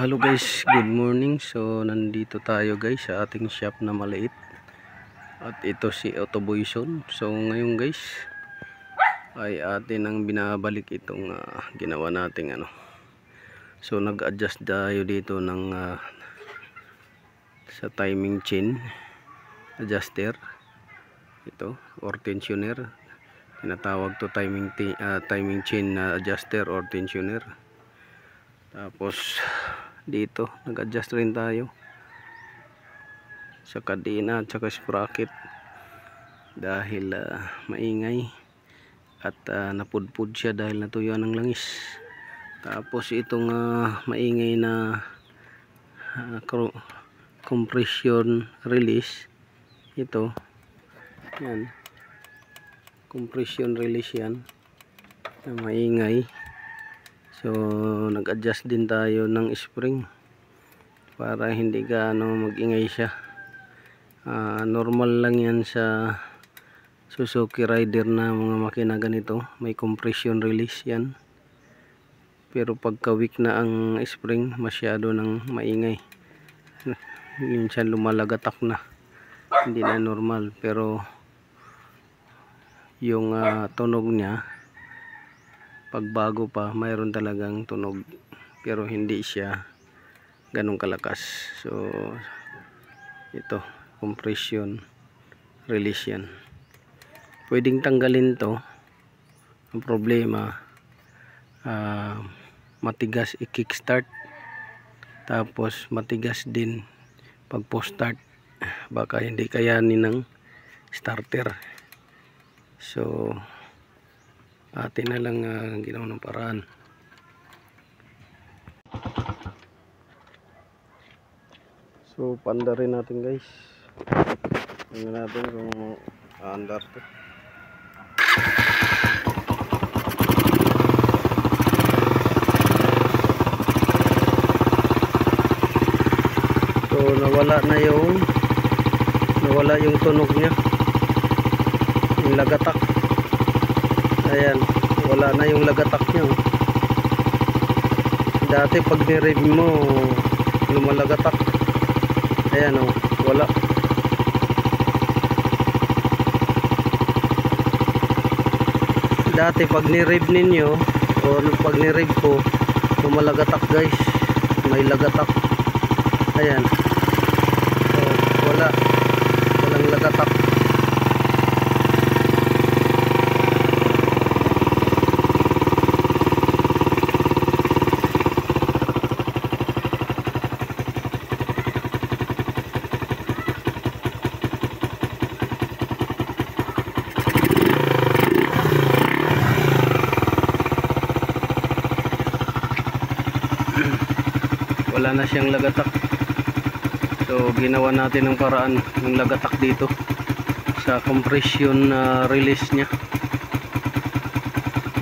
Hello guys, good morning. So nandito tayo guys sa ating shop na maliit. At ito si Autoboyson. So ngayon guys ay atin ang binabalik itong ginawa nating ano. So nag-adjust tayo dito ng sa timing chain adjuster. Ito or tensioner. Tinatawag to timing chain adjuster or tensioner. Tapos dito nag-adjust rin tayo sa kadena at saka sprocket dahil maingay at napudpud siya dahil natuyuan ng langis. Tapos itong maingay na compression release, ito yan, compression release yan na maingay. So nag-adjust din tayo ng spring para hindi gaano mag-ingay siya. Normal lang yan sa Suzuki Rider na mga makina ganito, may compression release yan. Pero pagka weak na ang spring, masyado nang maingay. Minsan lumalagatak na, hindi na normal. Pero yung tunog niya pagbago pa, mayroon talagang tunog, pero hindi siya ganong kalakas. So ito, compression release yan. Pwedeng tanggalin to. Ang problema, matigas i-kickstart, tapos matigas din pag post-start, baka hindi kayanin ng starter. So atin na lang ginawa ng paraan. So paanda rin natin guys. Tingnan natin kung aandar to. So nawala yung tunog niya, yung lagatak. Ayan, wala na yung lagatak niya. Dati pag ni-rev mo, lumalagatak. Ayan o, wala. Dati pag ni-rev ninyo, o pag ni-rev ko, lumalagatak guys. May lagatak. Ayan. So, walang lagatak. Wala na siyang lagatak. So ginawa natin ng paraan ng lagatak dito sa compression release nya.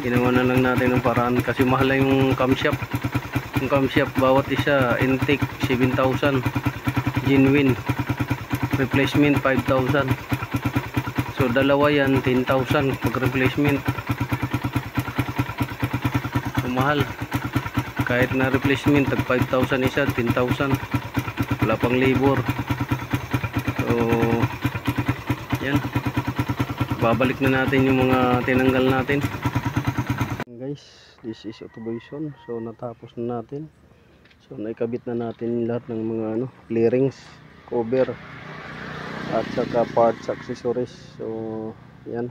Ginawa na lang natin ng paraan kasi mahal na yung camshaft. Yung camshaft bawat isa intake 7,000, genuine replacement 5,000. So dalawa yan 10,000 pag replacement. So mahal. Kahit na replacement tag 5,000 isa, 10,000, wala pang labor. So yan, babalik na natin yung mga tinanggal natin guys. This is Autoboyson. So natapos na natin. So naikabit na natin lahat ng mga clearings, cover at saka parts, accessories. So yan,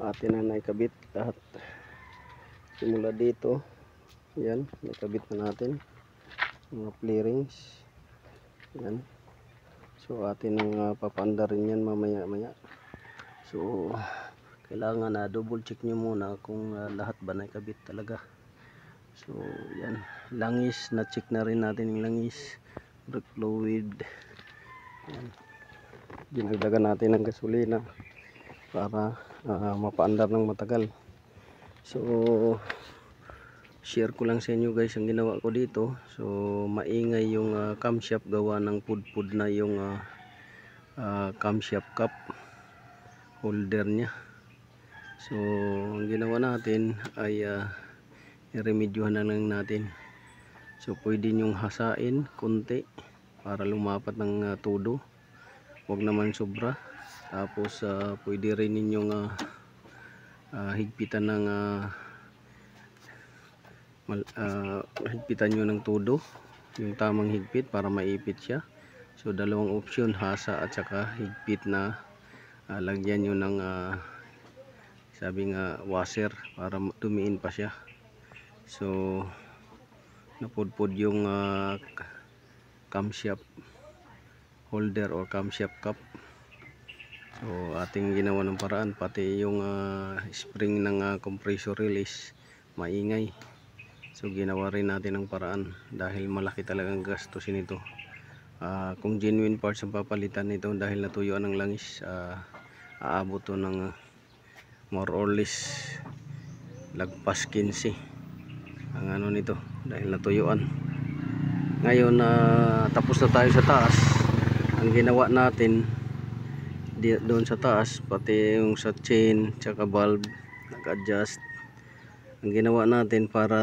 atin na naikabit lahat simula dito. Yan, nakabit na natin mga clearings. Yan. So atin ang papanda rin yan mamaya. So kailangan double check nyo muna kung lahat ba nakabit talaga. So yan, langis, na check na rin natin yung langis, brake fluid. Yan. Dinagdagan natin ng gasolina para mapaandar ng matagal. So share ko lang sa inyo guys ang ginawa ko dito. So maingay yung camshaft gawa ng pudpud na yung camshaft cap holder nya. So ang ginawa natin ay i-remedyohan na lang natin. So pwede nyong hasain konti para lumapat ng todo, wag naman sobra. Tapos pwede rin ninyong higpitan ng higpitan nyo ng todo, yung tamang higpit para maipit siya. So dalawang option, hasa at saka higpit na lagyan nyo ng sabi nga washer para tumiin pa siya. So napudpud yung camshaft holder or camshaft cup. So ating ginawa ng paraan, pati yung spring ng compressor release maingay. So ginawa rin natin ng paraan dahil malaki talagang gastusin ito. Kung genuine parts ang papalitan nito dahil natuyuan ng langis, aabot to ng more or less lagpas 15 ang ano nito dahil natuyuan. Ngayon tapos na tayo sa taas. Ang ginawa natin doon sa taas, pati yung sa chain tsaka valve nag-adjust. Ang ginawa natin para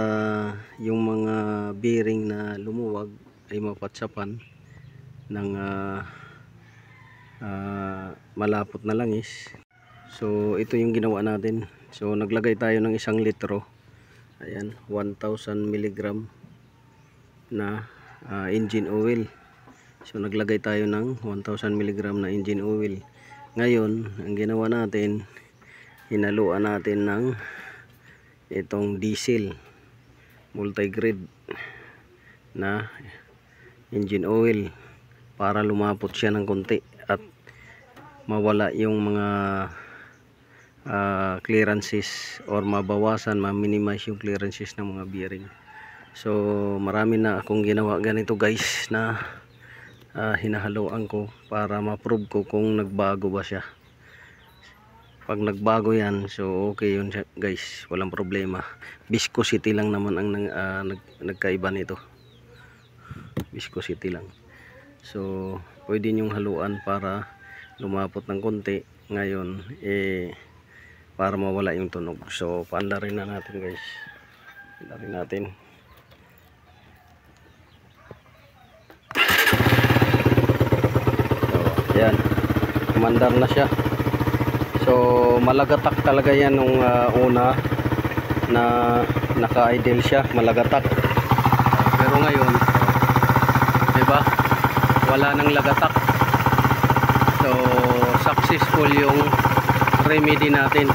yung mga bearing na lumuwag ay mapatsapan ng malapot na langis. So ito yung ginawa natin. So naglagay tayo ng 1 litro, ayan, 1000 mg na engine oil. So naglagay tayo ng 1000 mg na engine oil. Ngayon ang ginawa natin, hinaluan natin ng itong diesel multigrade na engine oil para lumapot siya ng konti at mawala yung mga clearances or mabawasan, ma-minimize yung clearances ng mga bearing. So marami na akong ginawa ganito guys, na hinahaluan ko para ma-prove ko kung nagbago ba siya. Pag nagbago yan, so okay yun guys, walang problema. Viscosity lang naman ang nagkaiba nito, viscosity lang. So pwede nyong haluan para lumapot ng konti. Ngayon para mawala yung tunog. So paandarin na natin guys, paandarin natin. So yan, kumandar na siya. So malagatak talaga yan nung una na naka-idle siya, malagatak. Pero ngayon, diba, wala nang lagatak. So successful yung remedy natin.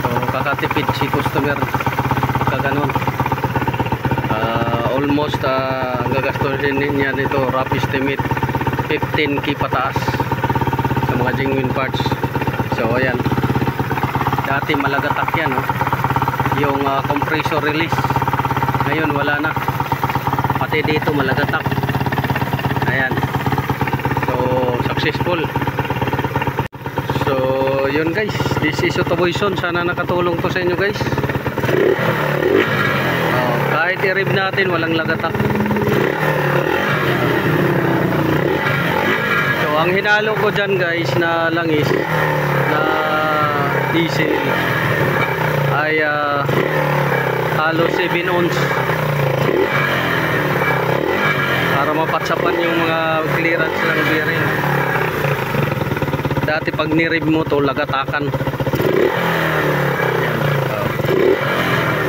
So kakatipid si customer kaganon. Almost ang gagastusin niya dito, rough estimate 15k pataas sa mga genuine parts. So ayan, dati malagatak yan, yung compressor release. Ngayon wala na, pati dito malagatak. Ayan, so successful. So yun guys, this is Autoboyson. Sana nakatulong to sa inyo guys. Kahit i-rev natin walang lagatak. So ang hinalo ko dyan guys na langis na diesel ay halos 7 ounce para mapatsapan yung mga clearance ng bearing. Dati pag ni-rev mo to lagatakan.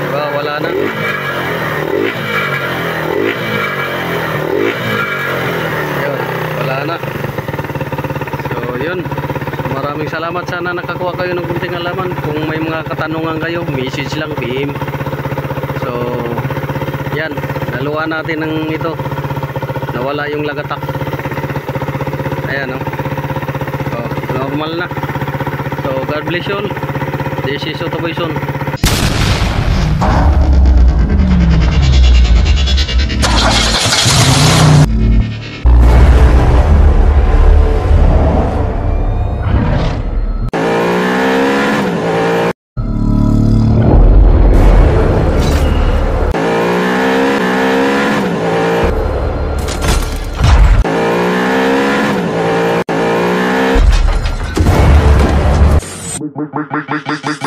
Diba, wala na. Yun, wala na. So yun, maraming salamat. Sana nakakuha kayo ng kunting alaman. Kung may mga katanungan kayo, message lang, PM. So yan, naluan natin ng ito, nawala yung lagatak. Ayan normal na. So God bless you all. This is Autoboyson. Make